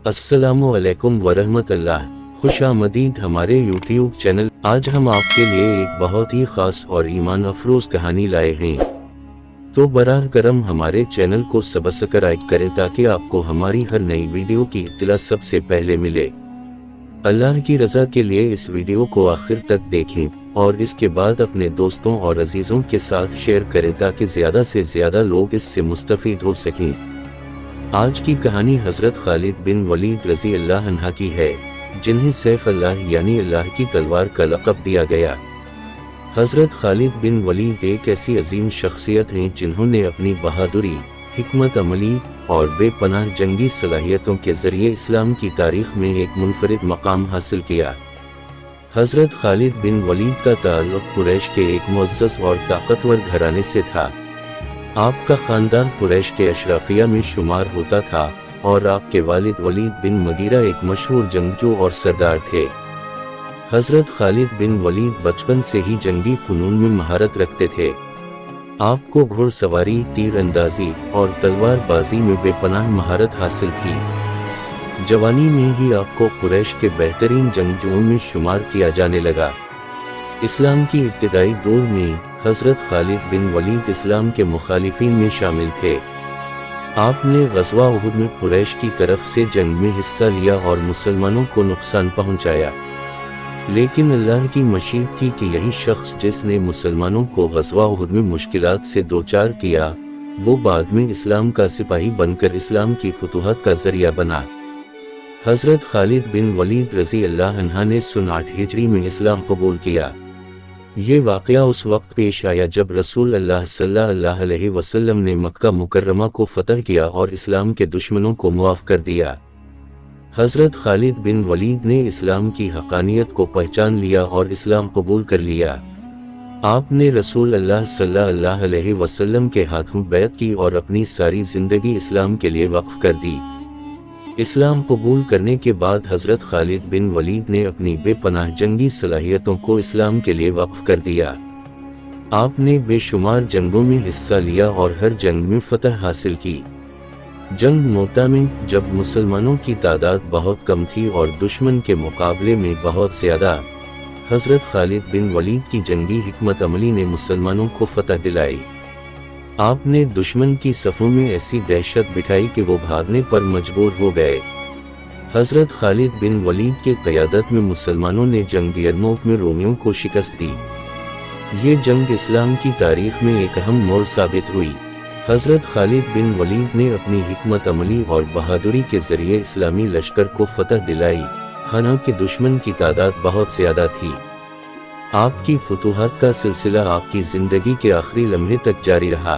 अस्सलाम वालेकुम वरहमतुल्लाह। खुश आमदीद हमारे यूट्यूब चैनल। आज हम आपके लिए एक बहुत ही खास और ईमान अफरोज कहानी लाए हैं, तो बराह करम हमारे चैनल को सब्सक्राइब करें ताकि आपको हमारी हर नई वीडियो की इत्तला सबसे पहले मिले। अल्लाह की रजा के लिए इस वीडियो को आखिर तक देखें और इसके बाद अपने दोस्तों और अजीजों के साथ शेयर करें ताकि ज्यादा से ज्यादा लोग इससे मुस्तफीद हो सकें। आज की कहानी हजरत खालिद बिन वलीद रज़ी अल्लाह अन्हा की है, जिन्हें सैफ अल्लाह यानी अल्लाह की तलवार का लक़ब दिया गया। हजरत खालिद बिन वलीद एक ऐसी अजीम शख्सियत हैं जिन्होंने अपनी बहादुरी, हिकमत अमली और बेपनाह जंगी सलाहियतों के जरिए इस्लाम की तारीख में एक मुनफरिद मकाम हासिल किया। हजरत खालिद बिन वलीद का ताल्लुक कुरैश के एक मुअज़्ज़ज़ और ताकतवर घराने से था। आपका खानदान कुरैश के अशराफिया में शुमार होता था और आपके वालिद वलीद बिन मगीरा एक मशहूर जंगजू और सरदार थे। हजरत खालिद बिन वलीद बचपन से ही जंगी फनून में महारत रखते थे। आपको घुड़सवारी, तीर अंदाजी और तलवारबाजी में बेपनाह महारत हासिल थी। जवानी में ही आपको कुरैश के बेहतरीन जंगजुओं में शुमार किया जाने लगा। इस्लाम की इब्तिदाई दौर में हजरत खालिद बिन वलीद इस्लाम के मुखालिफिन में शामिल थे। आपने ग़ज़वा उहुद में कुरैश की तरफ से जंग में हिस्सा लिया और मुसलमानों को नुकसान पहुंचाया, लेकिन अल्लाह की मशीअत थी कि यही शख्स जिसने मुसलमानों को ग़ज़वा उहुद में मुश्किलात से दोचार किया, वो बाद में इस्लाम का सिपाही बनकर इस्लाम की फुतूहात का जरिया बना। हजरत खालिद बिन वलीद रज़ी अल्लाह अन्हा ने सन 8 हिजरी में इस्लाम कबूल किया। ये वाक़या उस वक्त पेश आया जब रसूल अल्लाह सल्लल्लाहु अलैहि वसल्लम ने मक्का मुकर्रमा को फतह किया और इस्लाम के दुश्मनों को मुआफ़ कर दिया। हजरत खालिद बिन वलीद ने इस्लाम की हक़ानियत को पहचान लिया और इस्लाम कबूल कर लिया। आपने रसूल अल्लाह सल्लल्लाहु अलैहि वसल्लम के हाथों बैत की और अपनी सारी ज़िंदगी इस्लाम के लिए वक्फ कर दी। इस्लाम कबूल करने के बाद हजरत खालिद बिन वलीद ने अपनी बेपनाह जंगी सलाहियतों को इस्लाम के लिए वक्फ कर दिया। आपने बेशुमार जंगों में हिस्सा लिया और हर जंग में फतह हासिल की। जंग मोता में जब मुसलमानों की तादाद बहुत कम थी और दुश्मन के मुकाबले में बहुत ज्यादा, हजरत खालिद बिन वलीद की जंगी हिकमत अमली ने मुसलमानों को फतह दिलाई। आपने दुश्मन की सफ़ों में ऐसी दहशत बिठाई कि वो भागने पर मजबूर हो गए। हजरत खालिद बिन वलीद के क़यादत में मुसलमानों ने जंग यरमूक में रोमियों को शिकस्त दी। ये जंग इस्लाम की तारीख में एक अहम मोड़ साबित हुई। हजरत खालिद बिन वलीद ने अपनी हिकमत अमली और बहादुरी के जरिए इस्लामी लश्कर को फतह दिलाई, हालांकि दुश्मन की तादाद बहुत ज़्यादा थी। आपकी फुतूहात का सिलसिला आपकी ज़िंदगी के आखिरी लम्हे तक जारी रहा।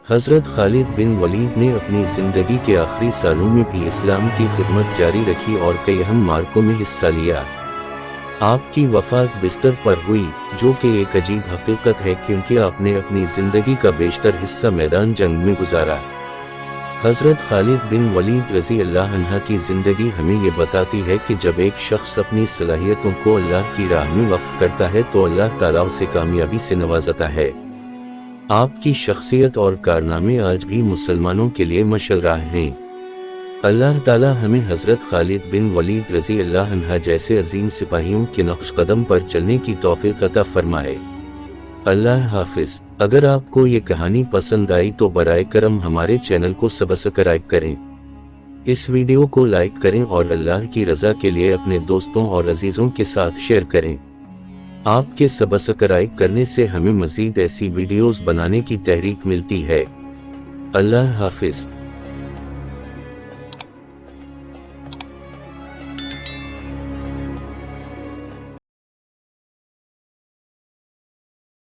हजरत खालिद बिन वलीद ने अपनी ज़िंदगी के आखिरी सालों में भी इस्लाम की खिदमत जारी रखी और कई अहम मार्कों में हिस्सा लिया। आपकी वफ़ात बिस्तर पर हुई, जो कि एक अजीब हकीकत है क्योंकि आपने अपनी ज़िंदगी का बेशतर हिस्सा मैदान जंग में गुजारा। हजरत खालिद बिन वलीद रज़ी अल्लाह अन्हा की ज़िंदगी हमें ये बताती है कि जब एक शख्स अपनी सलाहियतों को अल्लाह की राह में वक्फ करता है तो अल्लाह ताला उसे कामयाबी से नवाजता है। आपकी शख्सियत और कारनामे आज भी मुसलमानों के लिए मशअल हैं। अल्लाह ताला हमें हजरत खालिद बिन वलीद रज़ी अल्लाह अन्हा जैसे अजीम सिपाहियों के नक्श कदम पर चलने की तौफीक अता फरमाए। अल्लाह हाफिज। अगर आपको ये कहानी पसंद आई तो बराए करम हमारे चैनल को सब्सक्राइब करें, इस वीडियो को लाइक करें और अल्लाह की रजा के लिए अपने दोस्तों और अजीजों के साथ शेयर करें। आपके सब्सक्राइब करने से हमें मजीद ऐसी वीडियोस बनाने की तहरीक मिलती है। अल्लाह हाफिज।